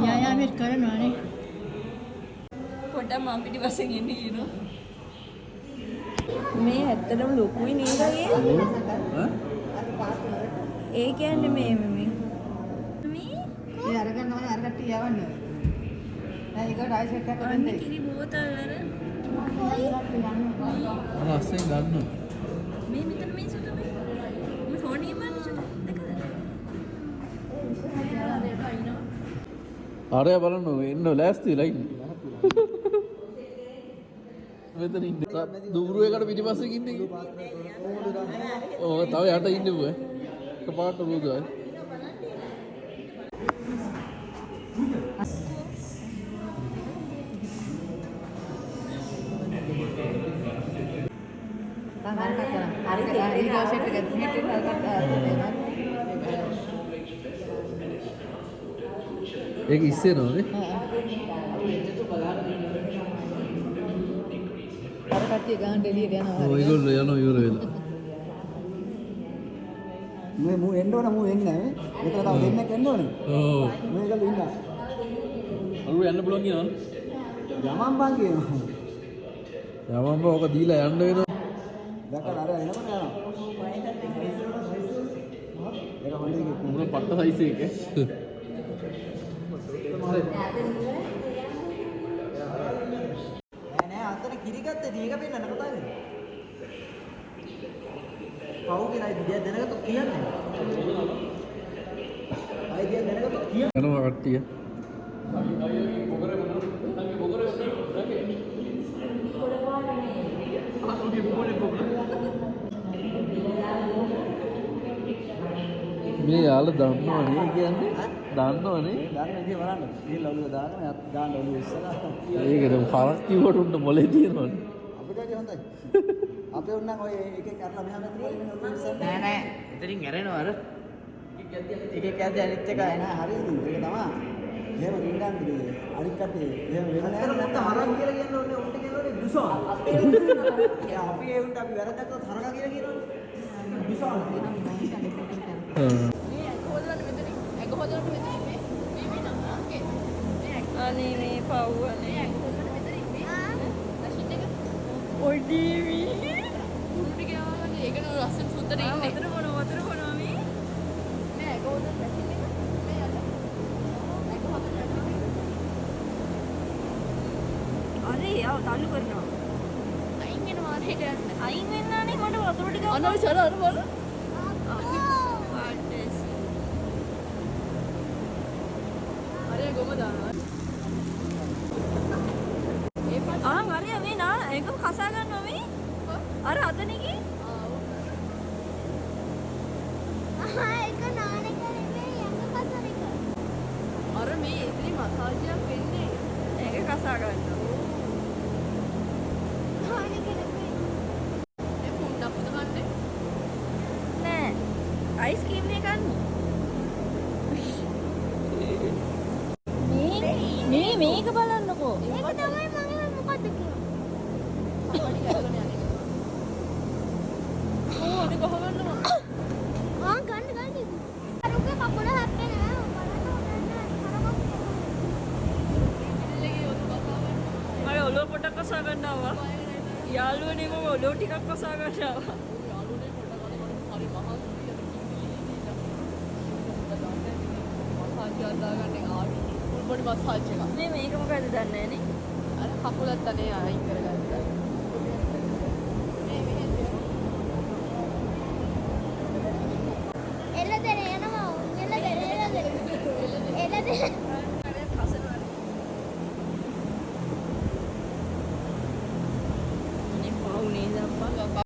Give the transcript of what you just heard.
ව්‍යායාමයක් කරනවානේ. පොඩ්ඩක් මම පිටිපස්සෙන් එන්න කියනවා. මේ ඇත්තටම ලොකුයි නේද ඒ කියන්නේ මේ අරගන්න ඕනේ අර කට්ටිය යවන්නේ. දැන් ඒක ඩයි සෙට් එකක් කරන්න දෙයි. කිරි බෝතල් අර අස්සෙන් ගන්න. මේ මෙතන මේ සුදු මේ ෆෝන් එකේ බලන්න සුදු ආරය බලන්න එන්න ලෑස්තිලා ඉන්නේ. මෙතන ඉන්නේ. දුරුවේකට පිටිපස්සෙන් ඉන්නේ. ඔව් තව යට ඉන්නේ බෝ. එකපාරට රෝදයි. ඒක ඉස්සේ නෝනේ. අර කට්ටිය ගහන්න එළියට යනවා. ඔය ඒගොල්ලෝ යනවා ඉවර වෙලා. මූ එන්න ඕන මූ එන්නේ නැහැ. මෙතන තව දෙන්නෙක් එන්න ඕනේ. ඔව්. මේකල ඉන්න. අරුව යන්න පුළුවන් කියනවා. යමන් බං කියනවා. යමන් බං ඔක දීලා යන්න වෙනවා. දැක්කද අර එනකොට යනවා. ඒක හොඳයි මොන පට්ට සයිස් එක. නෑ අතන කිරි ගත්තේ දීක පෙන්නන්න කතා කරන්නේ. පව් කියලා ඉතින් දැනගත්තොත් කියන්නේ. අයිතිය දැනගත්තොත් කියන්නේ. යනවා කට්ටිය. මේ යාළ දන්නවනේ කියන්නේ දන්නවනේ දාන්න ඉතින් බලන්න. ඉතින් ලවුල දාගෙන දාන්න ඔළුව ඉස්සලා. ඒකද හරක් කිව්වට උන්ට මොලේ තියෙනවනේ. අපිට වැඩි හොඳයි. අපේ උන්නම් ඔය එකෙක් කරලා මෙහා මෙතන ඔළුව ඉස්සලා. නෑ නෑ එතනින් ඇරෙනවා අර එකෙක් යද්දී අනිත් එක නෑ හරියද ඒක තමයි. එහෙම ගින්නන්නේ අනිත් කටේ එහෙම වෙන්නේ නැහැ නැත්නම් හරක් කියලා කියන්න ඕනේ උන්ට කියනෝනේ දුසාන. අපි ඒ උන්ට අපි වැරද්දක් කරලා හරක කියලා කියනෝනේ. දුසාන. අනේ මේ පව්වනේ ඔඩීවි උඩට ගියාම ඒක නෝ ලස්සන සුන්දර ඉන්නේ වතුර බොනවා මේ නෑ ඒක උඩ පැකින් එක මේ අද ඒක හොතට අනේ යාව තල්ලු කරනවා අයින් වෙනවා අරහෙට යන්න අයින් වෙන්නානේ මට වතුර ටික අනෝ චල අර බල අරේ ගොම දානවා හරි මේ නා ඒකම කසා ගන්නවා මේ අර අතනිකේ ඒක නානේ කරන්නේ යන්න කසන එක අර මේ ඉතින් මසාජයක් වෙන්නේ ඒක කසා ගන්නවා නානේ කරන්නේ ඒ පුණ්ඩක් පුතගන්නේ නෑ අයිස් ක්‍රීම් එක ගන්න මේ මේක බලන්නකෝ ඒක තමයි මම මොකද්ද කියන්නේ ඕනේ ගහගන්නවා ගන්න අරුගේ කකුල හැප්පෙන්නේ නෑ අර ඔලුව පොඩක් කසා ගන්නවා යාළුවනේ මම ඔලුව ටිකක් කසා ගන්නවා මේ මේක මොකද දන්නේ නැනේ අර කකුලත් අනේ අයින් කරගන්න